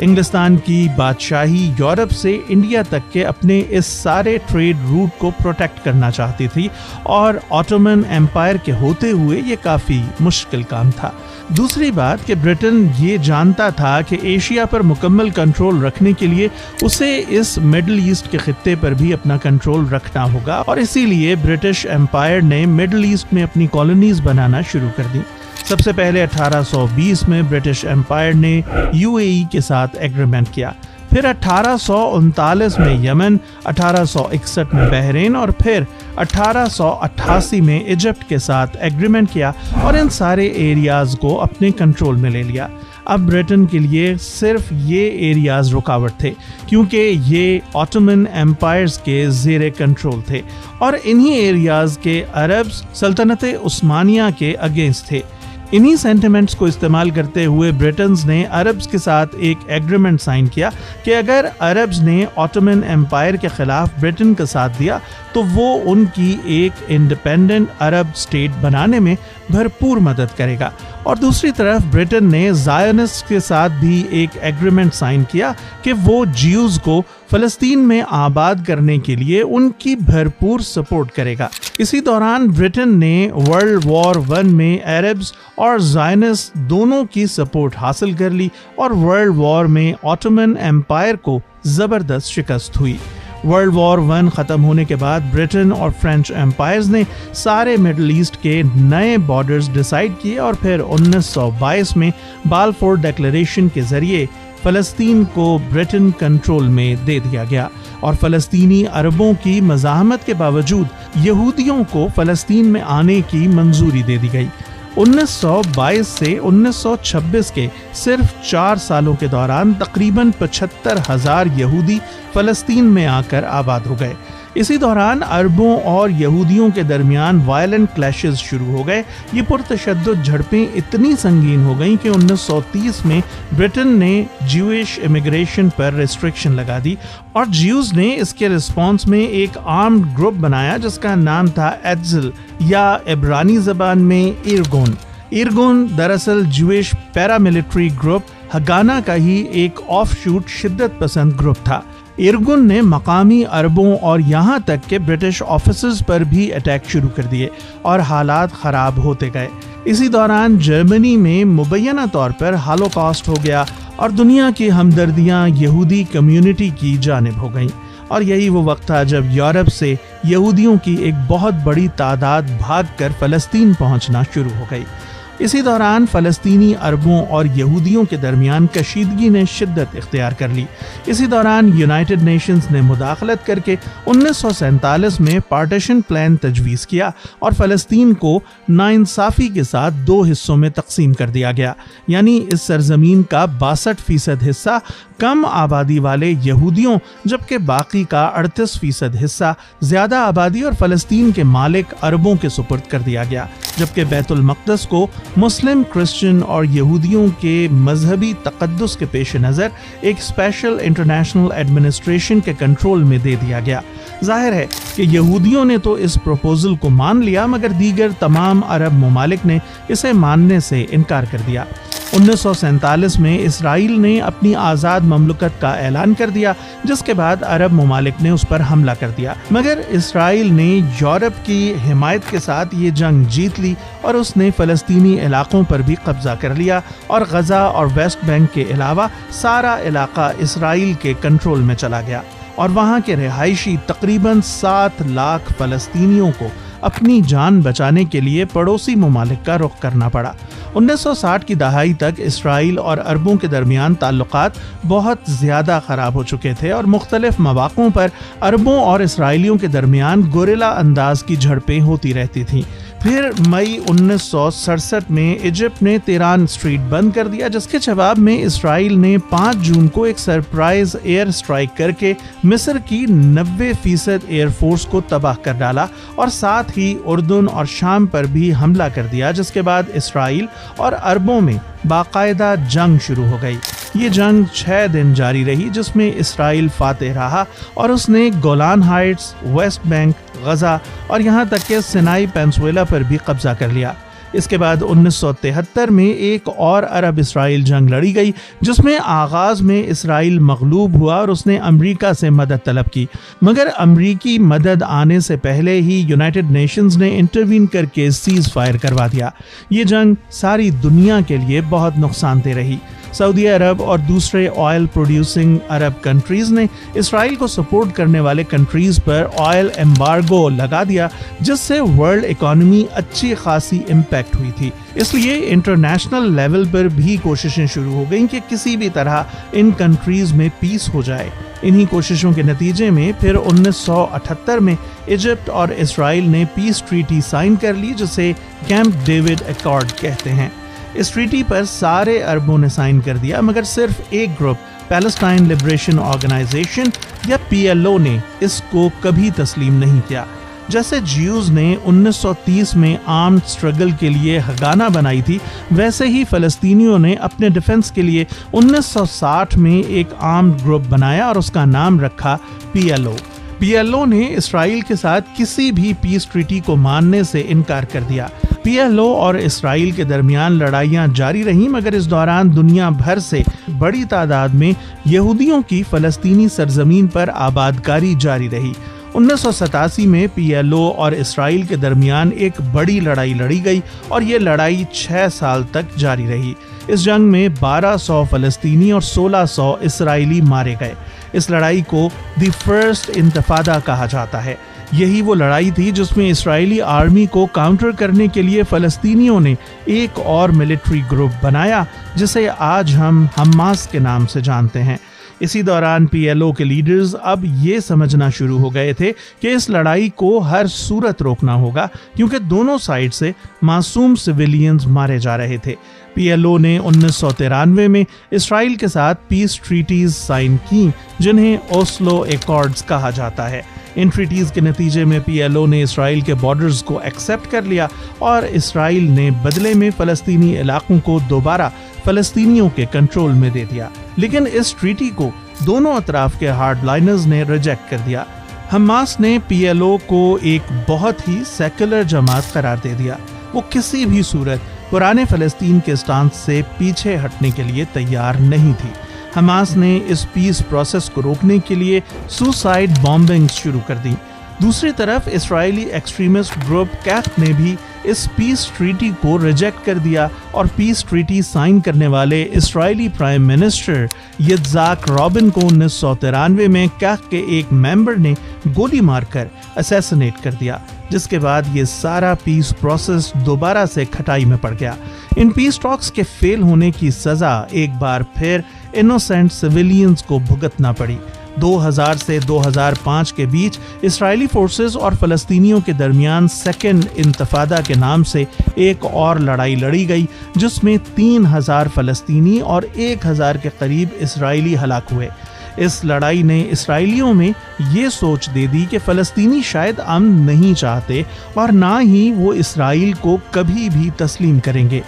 انگلستان کی بادشاہی یورپ سے انڈیا تک کے اپنے اس سارے ٹریڈ روٹ کو پروٹیکٹ کرنا چاہتی تھی اور آٹومن ایمپائر کے ہوتے ہوئے یہ کافی مشکل کام تھا۔ دوسری بات کہ برٹن یہ جانتا تھا کہ ایشیا پر مکمل کنٹرول رکھنے کے لیے اسے اس مڈل ایسٹ کے خطے پر بھی اپنا کنٹرول رکھنا ہوگا، اور اسی لیے برٹش ایمپائر نے مڈل ایسٹ میں اپنی کالونیز بنانا شروع کر دی۔ سب سے پہلے 1820 میں برٹش ایمپائر نے UAE کے ساتھ ایگریمنٹ کیا، پھر 1839 میں یمن، 1861 میں بحرین اور پھر 1888 میں ایجپٹ کے ساتھ ایگریمنٹ کیا اور ان سارے ایریاز کو اپنے کنٹرول میں لے لیا۔ اب برٹن کے لیے صرف یہ ایریاز رکاوٹ تھے کیونکہ یہ آٹومن ایمپائرز کے زیر کنٹرول تھے اور انہی ایریاز کے عربز سلطنت عثمانیہ کے اگینسٹ تھے۔ انہی سینٹیمنٹس کو استعمال کرتے ہوئے برٹنز نے عربز کے ساتھ ایک ایگریمنٹ سائن کیا کہ اگر عربز نے آٹومن ایمپائر کے خلاف برٹن کا ساتھ دیا تو وہ ان کی ایک انڈیپینڈنٹ عرب اسٹیٹ بنانے میں بھرپور مدد کرے گا، اور دوسری طرف برٹن نے زائونسٹ کے ساتھ بھی ایک ایگریمنٹ سائن کیا کہ وہ جیوز کو فلسطین میں آباد کرنے کے لیے ان کی بھرپور سپورٹ کرے گا۔ اسی دوران برٹن نے ورلڈ وار 1 میں عربز اور زائونسٹ دونوں کی سپورٹ حاصل کر لی اور ورلڈ وار میں آٹومن ایمپائر کو زبردست شکست ہوئی۔ ورلڈ وار 1 ختم ہونے کے بعد برٹن اور فرینچ ایمپائرز نے سارے مڈل ایسٹ کے نئے بارڈرز ڈیسائیڈ کیے اور پھر 1922 میں بالفور ڈیکلریشن کے ذریعے فلسطین کو برٹن کنٹرول میں دے دیا گیا اور فلسطینی عربوں کی مزاحمت کے باوجود یہودیوں کو فلسطین میں آنے کی منظوری دے دی گئی۔ 1922 سے 1926 کے صرف 4 سالوں کے دوران تقریباً 75,000 یہودی فلسطین میں آ کر آباد ہو گئے۔ اسی دوران عربوں اور یہودیوں کے درمیان وائلنٹ کلیشز شروع ہو گئے۔ یہ پرتشدد جھڑپیں اتنی سنگین ہو گئیں کہ 1930 میں برٹن نے جیوش امیگریشن پر ریسٹرکشن لگا دی اور جیوز نے اس کے رسپانس میں ایک آرمڈ گروپ بنایا جس کا نام تھا ایڈزل یا عبرانی زبان میں ایرگون۔ ایرگون دراصل جیوش پیراملٹری گروپ ہگانا کا ہی ایک آف شوٹ شدت پسند گروپ تھا۔ ایرگون نے مقامی عربوں اور یہاں تک کہ برٹش آفیسرز پر بھی اٹیک شروع کر دیے اور حالات خراب ہوتے گئے۔ اسی دوران جرمنی میں مبینہ طور پر ہالوکاسٹ ہو گیا اور دنیا کی ہمدردیاں یہودی کمیونٹی کی جانب ہو گئیں، اور یہی وہ وقت تھا جب یورپ سے یہودیوں کی ایک بہت بڑی تعداد بھاگ کر فلسطین پہنچنا شروع ہو گئی۔ اسی دوران فلسطینی عربوں اور یہودیوں کے درمیان کشیدگی نے شدت اختیار کر لی۔ اسی دوران یونائٹڈ نیشنز نے مداخلت کر کے 1947 میں پارٹیشن پلان تجویز کیا اور فلسطین کو ناانصافی کے ساتھ 2 حصوں میں تقسیم کر دیا گیا، یعنی اس سرزمین کا 62% حصہ کم آبادی والے یہودیوں جبکہ باقی کا 38% حصہ زیادہ آبادی اور فلسطین کے مالک عربوں کے سپرد کر دیا گیا، جبکہ بیت المقدس کو مسلم، کرسچن اور یہودیوں کے مذہبی تقدس کے پیش نظر ایک اسپیشل انٹرنیشنل ایڈمنسٹریشن کے کنٹرول میں دے دیا گیا۔ ظاہر ہے کہ یہودیوں نے تو اس پروپوزل کو مان لیا مگر دیگر تمام عرب ممالک نے اسے ماننے سے انکار کر دیا۔ 1947 میں اسرائیل نے اپنی آزاد مملکت کا اعلان کر دیا جس کے بعد عرب ممالک نے اس پر حملہ کر دیا، مگر اسرائیل نے یورپ کی حمایت کے ساتھ یہ جنگ جیت لی اور اس نے فلسطینی علاقوں پر بھی قبضہ کر لیا اور غزہ اور ویسٹ بینک کے علاوہ سارا علاقہ اسرائیل کے کنٹرول میں چلا گیا اور وہاں کے رہائشی تقریباً 7 لاکھ فلسطینیوں کو اپنی جان بچانے کے لیے پڑوسی ممالک کا رخ کرنا پڑا۔ 1960 کی دہائی تک اسرائیل اور عربوں کے درمیان تعلقات بہت زیادہ خراب ہو چکے تھے اور مختلف مواقعوں پر عربوں اور اسرائیلیوں کے درمیان گوریلا انداز کی جھڑپیں ہوتی رہتی تھیں۔ پھر مئی 1967 میں ایجپٹ نے تیران اسٹریٹ بند کر دیا جس کے جواب میں اسرائیل نے 5 جون کو ایک سرپرائز ایئر اسٹرائک کر کے مصر کی 90% ایئر فورس کو تباہ کر ڈالا اور ساتھ ہی اردن اور شام پر بھی حملہ کر دیا، جس کے بعد اسرائیل اور عربوں میں باقاعدہ جنگ شروع ہو گئی۔ یہ جنگ 6 دن جاری رہی جس میں اسرائیل فاتح رہا اور اس نے Golan Heights, West Bank, Gaza اور یہاں تک کہ سینائی پینسویلا پر بھی قبضہ کر لیا۔ اس کے بعد 1973 میں ایک اور عرب اسرائیل جنگ لڑی گئی جس میں آغاز میں اسرائیل مغلوب ہوا اور اس نے امریکہ سے مدد طلب کی، مگر امریکی مدد آنے سے پہلے ہی یونائٹڈ نیشنز نے انٹروین کر کے سیز فائر کروا دیا۔ یہ جنگ ساری دنیا کے لیے بہت نقصان دہ رہی۔ سعودی عرب اور دوسرے آئل پروڈیوسنگ عرب کنٹریز نے اسرائیل کو سپورٹ کرنے والے کنٹریز پر آئل ایمبارگو لگا دیا، جس سے ورلڈ اکانومی اچھی خاصی امپیکٹ ہوئی تھی۔ اس لیے انٹرنیشنل لیول پر بھی کوششیں شروع ہو گئیں کہ کسی بھی طرح ان کنٹریز میں پیس ہو جائے۔ انہی کوششوں کے نتیجے میں پھر 1978 میں ایجپٹ اور اسرائیل نے پیس ٹریٹی سائن کر لی، جسے کیمپ ڈیوڈ ایکارڈ کہتے ہیں۔ اس ٹریٹی پر سارے عربوں نے سائن کر دیا، مگر صرف ایک گروپ پیلسٹائن لبریشن آرگنائزیشن یا PLO نے اس کو کبھی تسلیم نہیں کیا۔ جیسے جیوز نے 1930 میں آرمڈ اسٹرگل کے لیے ہگانا بنائی تھی، ویسے ہی فلسطینیوں نے اپنے ڈیفنس کے لیے 1960 میں ایک آرمڈ گروپ بنایا اور اس کا نام رکھا PLO نے اسرائیل کے ساتھ کسی بھی پیس ٹریٹی کو ماننے سے انکار کر دیا۔ PLO اور اسرائیل کے درمیان لڑائیاں جاری رہیں، مگر اس دوران دنیا بھر سے بڑی تعداد میں یہودیوں کی فلسطینی سرزمین پر آبادکاری جاری رہی۔ 1987 میں PLO اور اسرائیل کے درمیان ایک بڑی لڑائی لڑی گئی اور یہ لڑائی 6 سال تک جاری رہی۔ اس جنگ میں 1200 فلسطینی اور 1600 اسرائیلی مارے گئے۔ اس لڑائی کو دی فرسٹ انتفاضہ کہا جاتا ہے۔ یہی وہ لڑائی تھی جس میں اسرائیلی آرمی کو کاؤنٹر کرنے کے لیے فلسطینیوں نے ایک اور ملٹری گروپ بنایا جسے آج ہم حماس کے نام سے جانتے ہیں۔ اسی دوران PLO کے لیڈرز اب یہ سمجھنا شروع ہو گئے تھے کہ اس لڑائی کو ہر صورت روکنا ہوگا، کیونکہ دونوں سائڈ سے معصوم سویلینز مارے جا رہے تھے۔ PLO نے 1993 میں اسرائیل کے ساتھ پیس ٹریٹیز سائن کی، جنہیں اوسلو ایکارڈز کہا جاتا ہے۔ ان ٹریٹیز کے نتیجے میں PLO نے اسرائیل کے بارڈرز کو ایکسپٹ کر لیا اور اسرائیل نے بدلے میں فلسطینی علاقوں کو دوبارہ فلسطینیوں کے کنٹرول میں دے دیا۔ لیکن اس ٹریٹی کو دونوں اطراف کے ہارڈ لائنرز نے ریجیکٹ کر دیا۔ حماس نے PLO کو ایک بہت ہی سیکولر جماعت قرار دے دیا۔ وہ کسی بھی صورت پرانے فلسطین کے سٹانس سے پیچھے ہٹنے کے لیے تیار نہیں تھی۔ حماس نے اس پیس پروسیس کو روکنے کے لیے سوسائڈ بامبنگز شروع کر دی۔ دوسری طرف اسرائیلی ایکسٹریمسٹ گروپ کیف نے بھی اس پیس ٹریٹی کو ریجیکٹ کر دیا اور پیس ٹریٹی سائن کرنے والے اسرائیلی پرائم منسٹر یتزاک رابن کو 1993 میں کیف کے ایک ممبر نے گولی مار کر اسیسنیٹ کر دیا، جس کے بعد یہ سارا پیس پروسیس دوبارہ سے کھٹائی میں پڑ گیا۔ ان پیس ٹاکس کے فیل ہونے کی سزا ایک بار پھر انوسینٹ سویلینز کو بھگتنا پڑی۔ 2000 سے 2005 کے بیچ اسرائیلی فورسز اور فلسطینیوں کے درمیان سیکنڈ انتفاضہ کے نام سے ایک اور لڑائی لڑی گئی، جس میں 3000 فلسطینی اور 1000 کے قریب اسرائیلی ہلاک ہوئے۔ اس لڑائی نے اسرائیلیوں میں یہ سوچ دے دی کہ فلسطینی شاید امن نہیں چاہتے اور نہ ہی وہ اسرائیل کو کبھی بھی تسلیم کریں گے۔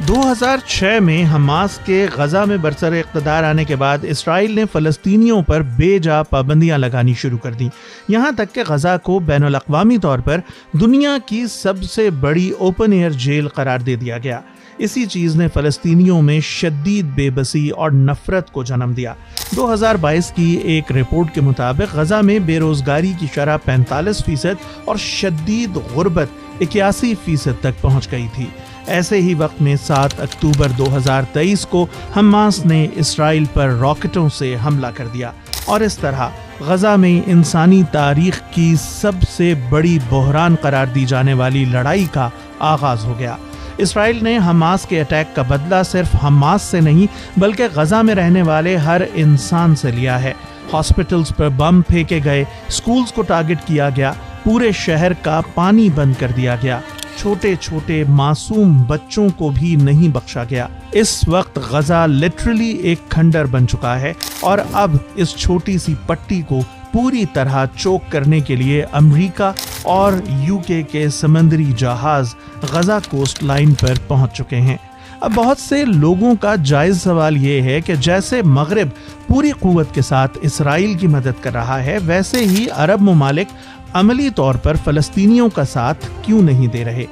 2006 میں حماس کے غزہ میں برسر اقتدار آنے کے بعد اسرائیل نے فلسطینیوں پر بے جا پابندیاں لگانی شروع کر دیں، یہاں تک کہ غزہ کو بین الاقوامی طور پر دنیا کی سب سے بڑی اوپن ایئر جیل قرار دے دیا گیا۔ اسی چیز نے فلسطینیوں میں شدید بے بسی اور نفرت کو جنم دیا۔ 2022 کی ایک رپورٹ کے مطابق غزہ میں بے روزگاری کی شرح 45% اور شدید غربت 81% تک پہنچ گئی تھی۔ ایسے ہی وقت میں 7 اکتوبر 2023 کو حماس نے اسرائیل پر راکٹوں سے حملہ کر دیا اور اس طرح غزہ میں انسانی تاریخ کی سب سے بڑی بحران قرار دی جانے والی لڑائی کا آغاز ہو گیا۔ اسرائیل نے حماس کے اٹیک کا بدلہ صرف حماس سے نہیں بلکہ غزہ میں رہنے والے ہر انسان سے لیا ہے۔ ہاسپٹلز پر بم پھینکے گئے، سکولز کو ٹارگٹ کیا گیا، پورے شہر کا پانی بند کر دیا گیا، چھوٹے چھوٹے معصوم بچوں کو بھی نہیں بخشا گیا۔ اس وقت غزہ لٹرلی ایک کھنڈر بن چکا ہے اور اب اس چھوٹی سی پٹی کو پوری طرح چوک کرنے کے لیے امریکہ اور UK کے سمندری جہاز غزہ کوسٹ لائن پر پہنچ چکے ہیں۔ اب بہت سے لوگوں کا جائز سوال یہ ہے کہ جیسے مغرب پوری قوت کے ساتھ اسرائیل کی مدد کر رہا ہے، ویسے ہی عرب ممالک عملی طور پر فلسطینیوں کا ساتھ کیوں نہیں دے رہے؟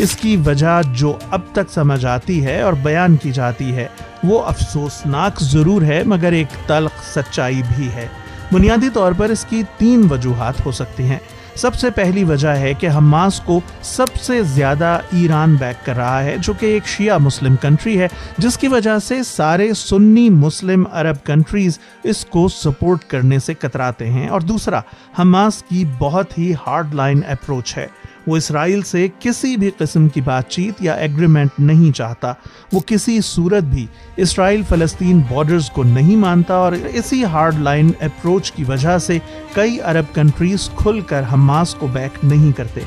اس کی وجہ جو اب تک سمجھ آتی ہے اور بیان کی جاتی ہے وہ افسوسناک ضرور ہے مگر ایک تلخ سچائی بھی ہے۔ بنیادی طور پر اس کی 3 وجوہات ہو سکتی ہیں۔ سب سے پہلی وجہ ہے کہ حماس کو سب سے زیادہ ایران بیک کر رہا ہے، جو کہ ایک شیعہ مسلم کنٹری ہے، جس کی وجہ سے سارے سنی مسلم عرب کنٹریز اس کو سپورٹ کرنے سے کتراتے ہیں۔ اور دوسرا، حماس کی بہت ہی ہارڈ لائن اپروچ ہے۔ وہ اسرائیل سے کسی بھی قسم کی بات چیت یا ایگریمنٹ نہیں چاہتا۔ وہ کسی صورت بھی اسرائیل فلسطین بارڈرز کو نہیں مانتا، اور اسی ہارڈ لائن اپروچ کی وجہ سے کئی عرب کنٹریز کھل کر حماس کو بیک نہیں کرتے۔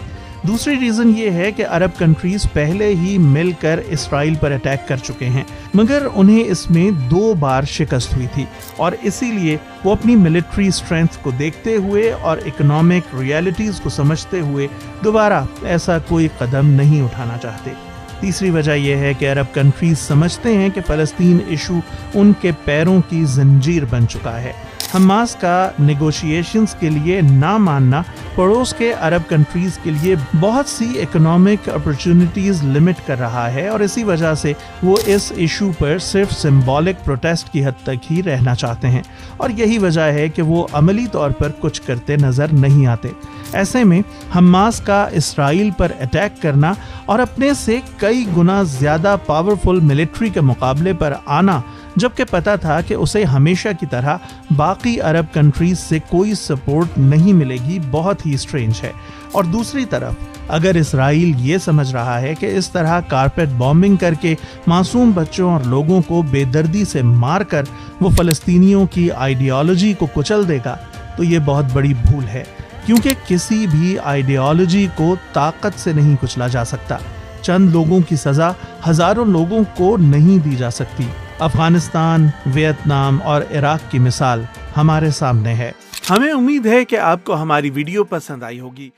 دوسری ریزن یہ ہے کہ عرب کنٹریز پہلے ہی مل کر اسرائیل پر اٹیک کر چکے ہیں، مگر انہیں اس میں 2 بار شکست ہوئی تھی، اور اسی لیے وہ اپنی ملٹری اسٹرینتھ کو دیکھتے ہوئے اور اکنامک ریالٹیز کو سمجھتے ہوئے دوبارہ ایسا کوئی قدم نہیں اٹھانا چاہتے۔ تیسری وجہ یہ ہے کہ عرب کنٹریز سمجھتے ہیں کہ فلسطین ایشو ان کے پیروں کی زنجیر بن چکا ہے۔ حماس کا نیگوشیشنز کے لیے نہ ماننا پڑوس کے عرب کنٹریز کے لیے بہت سی اکنامک اپرچونٹیز لمٹ کر رہا ہے، اور اسی وجہ سے وہ اس ایشو پر صرف سمبولک پروٹیسٹ کی حد تک ہی رہنا چاہتے ہیں، اور یہی وجہ ہے کہ وہ عملی طور پر کچھ کرتے نظر نہیں آتے۔ ایسے میں حماس کا اسرائیل پر اٹیک کرنا اور اپنے سے کئی گنا زیادہ پاورفل ملٹری کے مقابلے پر آنا، جبکہ پتا تھا کہ اسے ہمیشہ کی طرح باقی عرب کنٹریز سے کوئی سپورٹ نہیں ملے گی، بہت ہی اسٹرینج ہے۔ اور دوسری طرف اگر اسرائیل یہ سمجھ رہا ہے کہ اس طرح کارپیٹ بامبنگ کر کے معصوم بچوں اور لوگوں کو بے دردی سے مار کر وہ فلسطینیوں کی آئیڈیالوجی کو کچل دے گا، تو یہ بہت بڑی بھول ہے، کیونکہ کسی بھی آئیڈیالوجی کو طاقت سے نہیں کچلا جا سکتا۔ چند لوگوں کی سزا ہزاروں لوگوں کو نہیں دی جا سکتی۔ افغانستان، ویتنام اور عراق کی مثال ہمارے سامنے ہے۔ ہمیں امید ہے کہ آپ کو ہماری ویڈیو پسند آئی ہوگی۔